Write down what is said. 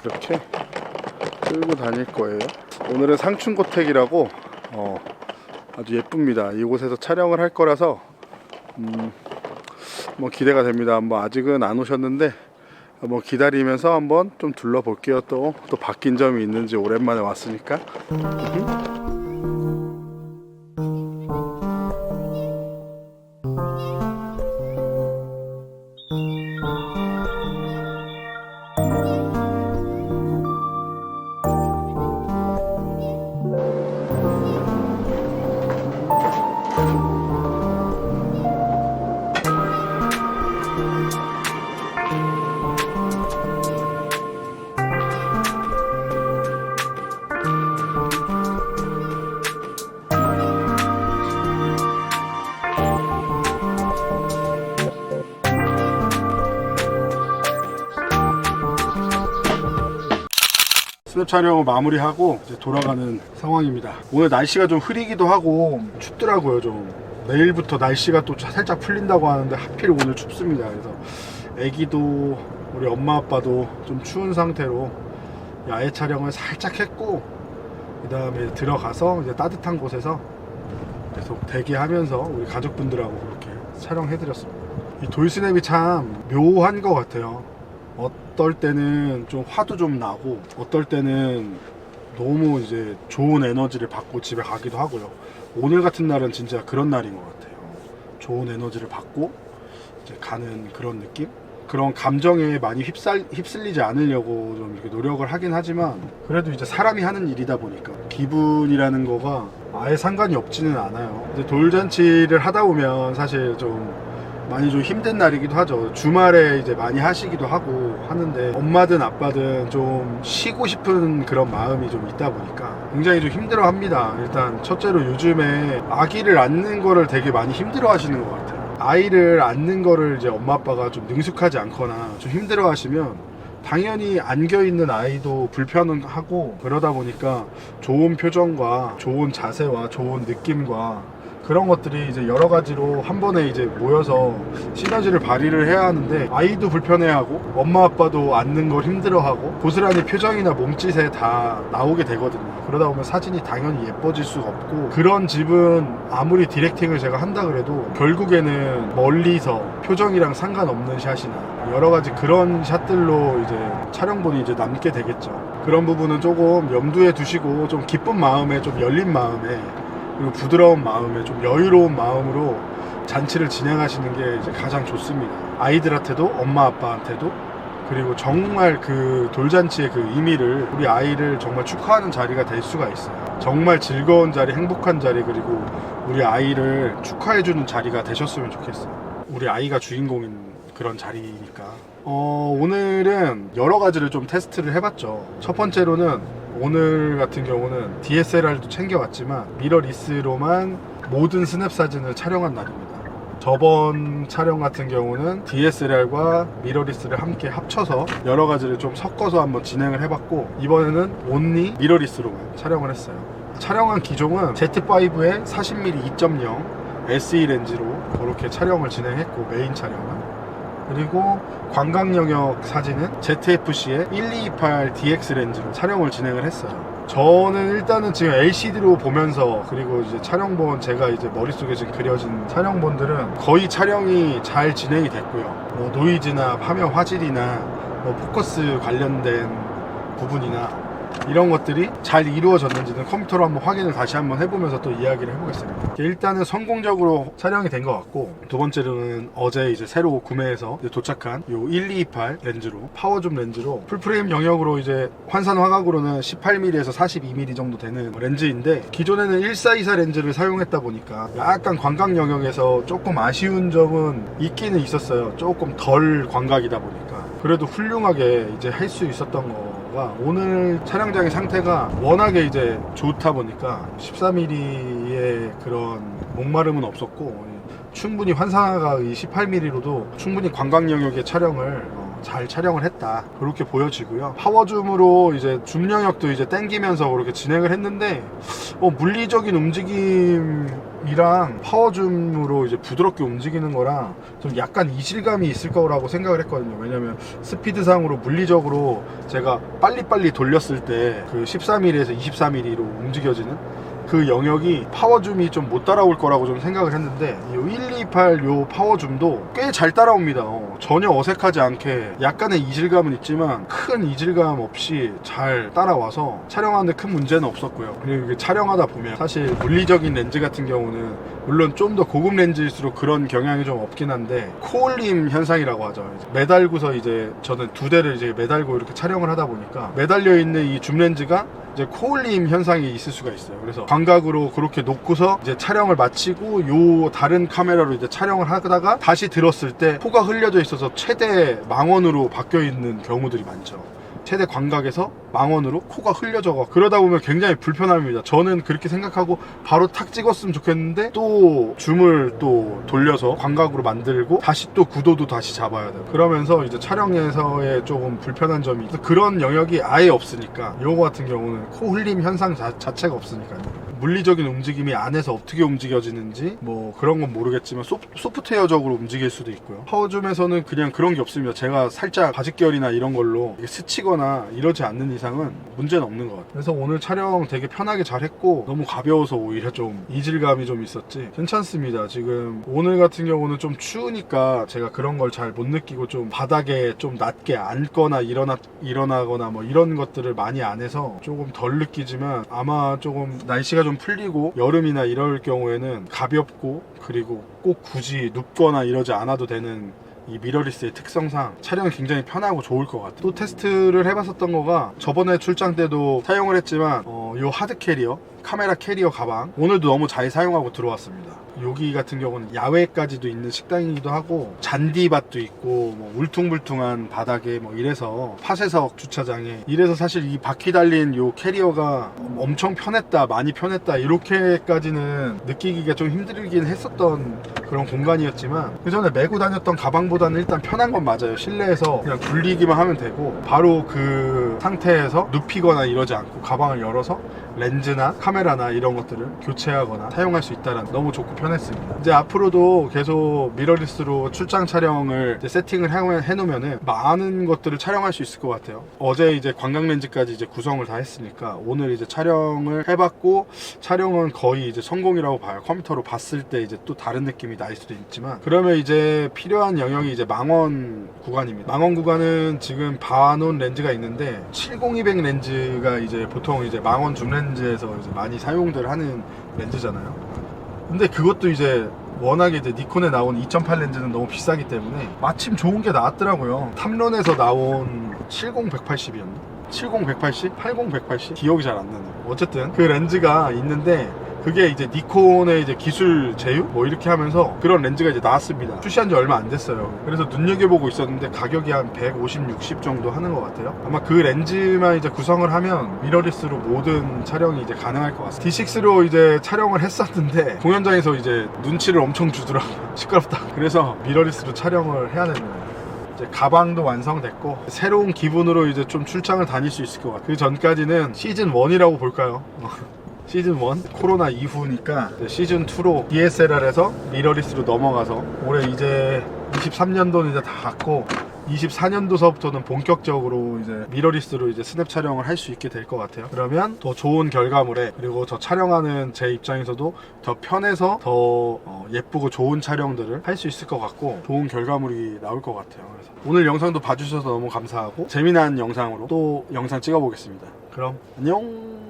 이렇게 끌고 다닐 거예요. 오늘은 상춘고택이라고 아주 예쁩니다. 이곳에서 촬영을 할 거라서 뭐 기대가 됩니다. 뭐 아직은 안 오셨는데 뭐 기다리면서 한번 좀 둘러볼게요. 또 바뀐 점이 있는지 오랜만에 왔으니까. 스냅 촬영을 마무리하고 이제 돌아가는 상황입니다. 오늘 날씨가 좀 흐리기도 하고 춥더라고요. 좀 내일부터 날씨가 또 살짝 풀린다고 하는데 하필 오늘 춥습니다. 그래서 애기도 우리 엄마 아빠도 좀 추운 상태로 야외 촬영을 살짝 했고, 그 다음에 들어가서 이제 따뜻한 곳에서 계속 대기하면서 우리 가족분들하고 그렇게 촬영해드렸습니다. 이 돌스냅이 참 묘한 것 같아요. 어떨 때는 좀 화도 좀 나고, 어떨 때는 너무 이제 좋은 에너지를 받고 집에 가기도 하고요. 오늘 같은 날은 진짜 그런 날인 것 같아요. 좋은 에너지를 받고 이제 가는 그런 느낌? 그런 감정에 많이 휩쓸리지 않으려고 좀 이렇게 노력을 하긴 하지만, 그래도 이제 사람이 하는 일이다 보니까 기분이라는 거가 아예 상관이 없지는 않아요. 이제 돌잔치를 하다 보면 사실 좀 많이 좀 힘든 날이기도 하죠. 주말에 이제 많이 하시기도 하고 하는데, 엄마든 아빠든 좀 쉬고 싶은 그런 마음이 좀 있다 보니까 굉장히 좀 힘들어 합니다. 일단 첫째로 요즘에 아기를 낳는 거를 되게 많이 힘들어 하시는 것 같아요. 아이를 낳는 거를 이제 엄마 아빠가 좀 능숙하지 않거나 좀 힘들어 하시면 당연히 안겨있는 아이도 불편하고, 그러다 보니까 좋은 표정과 좋은 자세와 좋은 느낌과 그런 것들이 이제 여러 가지로 한 번에 이제 모여서 시너지를 발휘를 해야 하는데, 아이도 불편해하고 엄마 아빠도 앉는 걸 힘들어하고 고스란히 표정이나 몸짓에 다 나오게 되거든요. 그러다 보면 사진이 당연히 예뻐질 수가 없고, 그런 집은 아무리 디렉팅을 제가 한다 그래도 결국에는 멀리서 표정이랑 상관없는 샷이나 여러 가지 그런 샷들로 이제 촬영본이 이제 남게 되겠죠. 그런 부분은 조금 염두에 두시고 좀 기쁜 마음에, 좀 열린 마음에, 그리고 부드러운 마음에, 좀 여유로운 마음으로 잔치를 진행하시는 게 이제 가장 좋습니다. 아이들한테도 엄마 아빠한테도, 그리고 정말 그 돌잔치의 그 의미를, 우리 아이를 정말 축하하는 자리가 될 수가 있어요. 정말 즐거운 자리, 행복한 자리, 그리고 우리 아이를 축하해주는 자리가 되셨으면 좋겠어요. 우리 아이가 주인공인 그런 자리니까. 오늘은 여러 가지를 좀 테스트를 해봤죠. 첫 번째로는 오늘 같은 경우는 DSLR도 챙겨왔지만 미러리스로만 모든 스냅 사진을 촬영한 날입니다. 저번 촬영 같은 경우는 DSLR과 미러리스를 함께 합쳐서 여러 가지를 좀 섞어서 한번 진행을 해봤고, 이번에는 온리 미러리스로만 촬영을 했어요. 촬영한 기종은 Z5의 40mm 2.0 SE 렌즈로 그렇게 촬영을 진행했고, 메인 촬영은. 그리고 관광 영역 사진은 ZFC의 1228 DX 렌즈로 촬영을 진행을 했어요. 저는 일단은 지금 LCD로 보면서, 그리고 이제 촬영본, 제가 이제 머릿속에 지금 그려진 촬영본들은 거의 촬영이 잘 진행이 됐고요. 뭐 노이즈나 화면 화질이나 뭐 포커스 관련된 부분이나 이런 것들이 잘 이루어졌는지는 컴퓨터로 한번 확인을 다시 한번 해보면서 또 이야기를 해보겠습니다. 일단은 성공적으로 촬영이 된 것 같고, 두 번째로는 어제 이제 새로 구매해서 이제 도착한 요 1228 렌즈로, 파워줌 렌즈로 풀프레임 영역으로 이제 환산 화각으로는 18mm에서 42mm 정도 되는 렌즈인데, 기존에는 1424 렌즈를 사용했다 보니까 약간 광각 영역에서 조금 아쉬운 점은 있기는 있었어요. 조금 덜 광각이다 보니까. 그래도 훌륭하게 이제 할 수 있었던 거가, 오늘 촬영장의 상태가 워낙에 이제 좋다 보니까 14mm의 그런 목마름은 없었고, 충분히 환상화가 이 18mm로도 충분히 관광 영역의 촬영을 잘 촬영을 했다, 그렇게 보여지고요. 파워줌으로 이제 줌 영역도 이제 당기면서 그렇게 진행을 했는데 물리적인 움직임이랑 파워줌으로 이제 부드럽게 움직이는 거랑 좀 약간 이질감이 있을 거라고 생각을 했거든요. 왜냐면 스피드상으로 물리적으로 제가 빨리빨리 돌렸을 때 그 13mm에서 24mm로 움직여지는 그 영역이 파워줌이 좀 못 따라올 거라고 좀 생각을 했는데, 이 128 요 파워줌도 꽤 잘 따라옵니다. 전혀 어색하지 않게 약간의 이질감은 있지만 큰 이질감 없이 잘 따라와서 촬영하는데 큰 문제는 없었고요. 그리고 이게 촬영하다 보면 사실 물리적인 렌즈 같은 경우는 물론 좀 더 고급 렌즈일수록 그런 경향이 좀 없긴 한데, 코올림 현상이라고 하죠. 매달고서 이제 저는 2대를 이제 매달고 이렇게 촬영을 하다 보니까 매달려 있는 이 줌 렌즈가 이제 코올림 현상이 있을 수가 있어요. 그래서 광각으로 그렇게 놓고서 이제 촬영을 마치고 요 다른 카메라로 이제 촬영을 하다가 다시 들었을 때 코가 흘려져 있어서 최대 망원으로 바뀌어 있는 경우들이 많죠. 최대 광각에서 망원으로 코가 흘려져가, 그러다 보면 굉장히 불편합니다. 저는 그렇게 생각하고 바로 탁 찍었으면 좋겠는데 또 줌을 또 돌려서 광각으로 만들고 다시 또 구도도 다시 잡아야 돼요. 그러면서 이제 촬영에서의 조금 불편한 점이 있어서 그런 영역이 아예 없으니까, 요거 같은 경우는 코 흘림 현상 자체가 없으니까요. 물리적인 움직임이 안에서 어떻게 움직여지는지 뭐 그런 건 모르겠지만 소프트웨어적으로 움직일 수도 있고요. 파워줌에서는 그냥 그런 게 없습니다. 제가 살짝 바짓결이나 이런 걸로 스치거나 이러지 않는 이상은 문제는 없는 것 같아요. 그래서 오늘 촬영 되게 편하게 잘 했고, 너무 가벼워서 오히려 좀 이질감이 좀 있었지 괜찮습니다. 지금 오늘 같은 경우는 좀 추우니까 제가 그런 걸 잘 못 느끼고 좀 바닥에 좀 낮게 앉거나 일어나거나 뭐 이런 것들을 많이 안 해서 조금 덜 느끼지만, 아마 조금 날씨가 좀 풀리고 여름이나 이럴 경우에는 가볍고, 그리고 꼭 굳이 눕거나 이러지 않아도 되는 이 미러리스의 특성상 촬영이 굉장히 편하고 좋을 것 같아요. 또 테스트를 해봤었던 거가, 저번에 출장 때도 사용을 했지만 요 하드 캐리어, 카메라 캐리어 가방 오늘도 너무 잘 사용하고 들어왔습니다. 여기 같은 경우는 야외까지도 있는 식당이기도 하고 잔디밭도 있고 뭐 울퉁불퉁한 바닥에 뭐 이래서 파쇄석 주차장에 이래서 사실 이 바퀴 달린 요 캐리어가 엄청 편했다, 많이 편했다 이렇게까지는 느끼기가 좀 힘들긴 했었던 그런 공간이었지만, 그 전에 메고 다녔던 가방보다는 일단 편한 건 맞아요. 실내에서 그냥 굴리기만 하면 되고 바로 그 상태에서 눕히거나 이러지 않고 가방을 열어서 렌즈나 카메라나 이런 것들을 교체하거나 사용할 수 있다는, 너무 좋고 편했습니다. 이제 앞으로도 계속 미러리스로 출장 촬영을 이제 세팅을 해놓으면은 많은 것들을 촬영할 수 있을 것 같아요. 어제 이제 광각 렌즈까지 이제 구성을 다 했으니까 오늘 이제 촬영을 해봤고, 촬영은 거의 이제 성공이라고 봐요. 컴퓨터로 봤을 때 이제 또 다른 느낌이 날 수도 있지만, 그러면 이제 필요한 영역이 이제 망원 구간입니다. 망원 구간은 지금 봐놓은 렌즈가 있는데 70-200 렌즈가 이제 보통 이제 망원 줌 렌즈에서 이제 많이 사용들 하는 렌즈잖아요. 근데 그것도 이제 워낙에 이제 니콘에 나온 2.8 렌즈는 너무 비싸기 때문에 마침 좋은 게 나왔더라고요. 탐론에서 나온 70-180이었나? 70-180? 80-180? 기억이 잘 안 나네요. 어쨌든 그 렌즈가 있는데, 그게 이제 니콘의 이제 기술 제휴? 뭐 이렇게 하면서 그런 렌즈가 이제 나왔습니다. 출시한 지 얼마 안 됐어요. 그래서 눈여겨보고 있었는데 가격이 한 150, 60 정도 하는 것 같아요. 아마 그 렌즈만 이제 구성을 하면 미러리스로 모든 촬영이 이제 가능할 것 같습니다. D6로 이제 촬영을 했었는데 공연장에서 이제 눈치를 엄청 주더라고요. 시끄럽다. 그래서 미러리스로 촬영을 해야 되는 거예요. 이제 가방도 완성됐고 새로운 기분으로 이제 좀 출장을 다닐 수 있을 것 같아요. 그 전까지는 시즌 1이라고 볼까요? 시즌 1 코로나 이후니까 시즌 2로 DSLR에서 미러리스로 넘어가서 올해 이제 23년도는 이제 다 갔고 24년도서부터는 본격적으로 이제 미러리스로 이제 스냅 촬영을 할 수 있게 될 것 같아요. 그러면 더 좋은 결과물에, 그리고 저 촬영하는 제 입장에서도 더 편해서 더 예쁘고 좋은 촬영들을 할 수 있을 것 같고 좋은 결과물이 나올 것 같아요. 그래서 오늘 영상도 봐주셔서 너무 감사하고 재미난 영상으로 또 영상 찍어보겠습니다. 그럼 안녕.